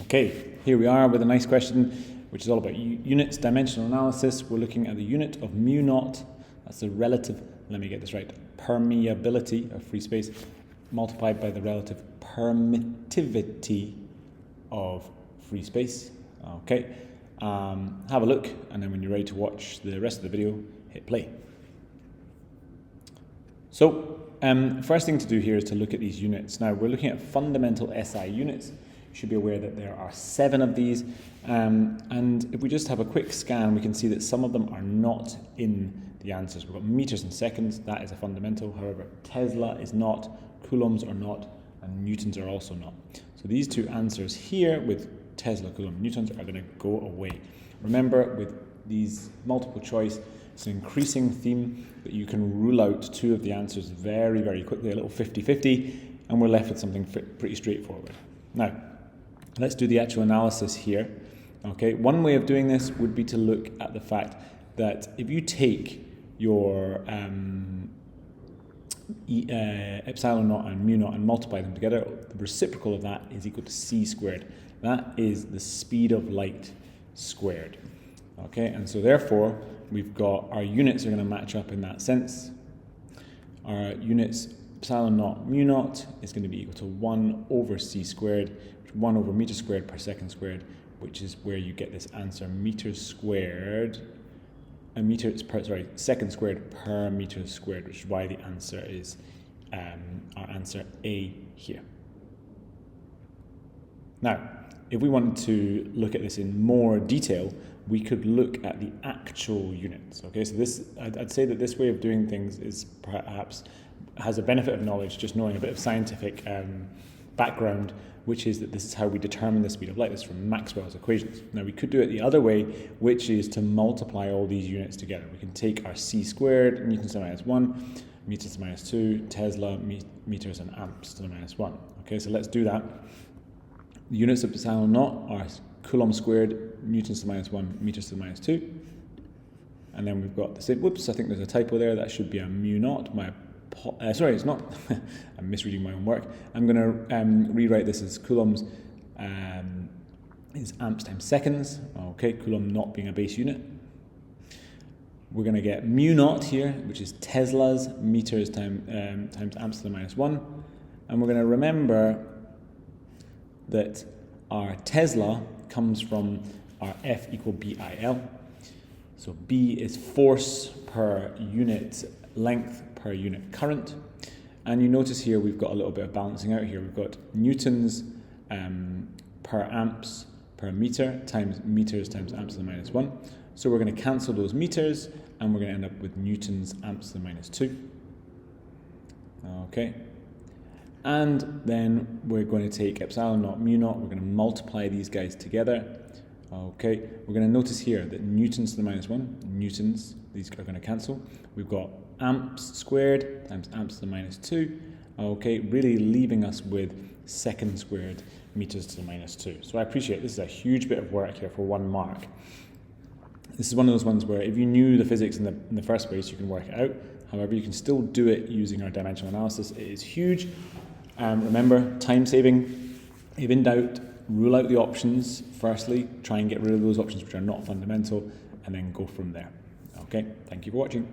Okay, here we are with a nice question, which is all about units, dimensional analysis. We're looking at the unit of mu naught, that's the relative, let me get this right, permeability of free space, multiplied by the relative permittivity of free space. Okay, have a look, and then when you're ready to watch the rest of the video, hit play. So, first thing to do here is to look at these units. Now, we're looking at fundamental SI units. You should be aware that there are 7 of these, and if we just have a quick scan, we can see that some of them are not in the answers. We've got meters and seconds, that is a fundamental. However, Tesla is not, coulombs are not, and newtons are also not. So these two answers here with Tesla, coulomb, newtons are going to go away. Remember, with these multiple choice, it's an increasing theme that you can rule out 2 of the answers very, very quickly, a little 50-50, and we're left with something pretty straightforward. Now, let's do the actual analysis here. Okay, one way of doing this would be to look at the fact that if you take your epsilon naught and mu naught and multiply them together, the reciprocal of that is equal to c squared. That is the speed of light squared. Okay, and so therefore, we've got our units are going to match up in that sense. Our units, epsilon naught mu naught, is going to be equal to 1 over c squared, 1 over meter squared per second squared, which is where you get this answer, meters squared, second squared per meter squared, which is why the answer is our answer A here. Now, if we wanted to look at this in more detail, we could look at the actual units. Okay, so this, I'd say that this way of doing things is perhaps has a benefit of knowledge, just knowing a bit of scientific background, which is that this is how we determine the speed of light. This is from Maxwell's equations. Now, we could do it the other way, which is to multiply all these units together. We can take our c squared, newtons to the minus 1, meters to the minus 2, Tesla, meters and amps to the minus 1. Okay, so let's do that. The units of epsilon naught are coulomb squared, newtons to the minus 1, meters to the minus 2. And then we've got the same, whoops, I think there's a typo there. That should be a mu naught. Sorry, it's not. I'm misreading my own work. I'm going to rewrite this as coulombs is amps times seconds. Okay, coulomb not being a base unit. We're going to get mu naught here, which is Tesla's meters times amps to the minus 1. And we're going to remember that our Tesla comes from our F equal BIL. So B is force per unit length per unit current. And you notice here we've got a little bit of balancing out here. We've got newtons per amps per meter times meters times amps to the minus 1. So we're going to cancel those meters and we're going to end up with newtons amps to the minus 2. Okay. And then we're going to take epsilon naught mu naught, we're going to multiply these guys together. Okay, we're going to notice here that newtons to the minus 1, newtons, these are going to cancel. We've got amps squared times amps to the minus 2. Okay, really leaving us with second squared meters to the minus 2. So I appreciate this is a huge bit of work here for 1 mark. This is one of those ones where if you knew the physics in the first place, you can work it out. However, you can still do it using our dimensional analysis. It is huge. Remember, time saving. If in doubt, rule out the options. Firstly, try and get rid of those options which are not fundamental, and then go from there. Okay, thank you for watching.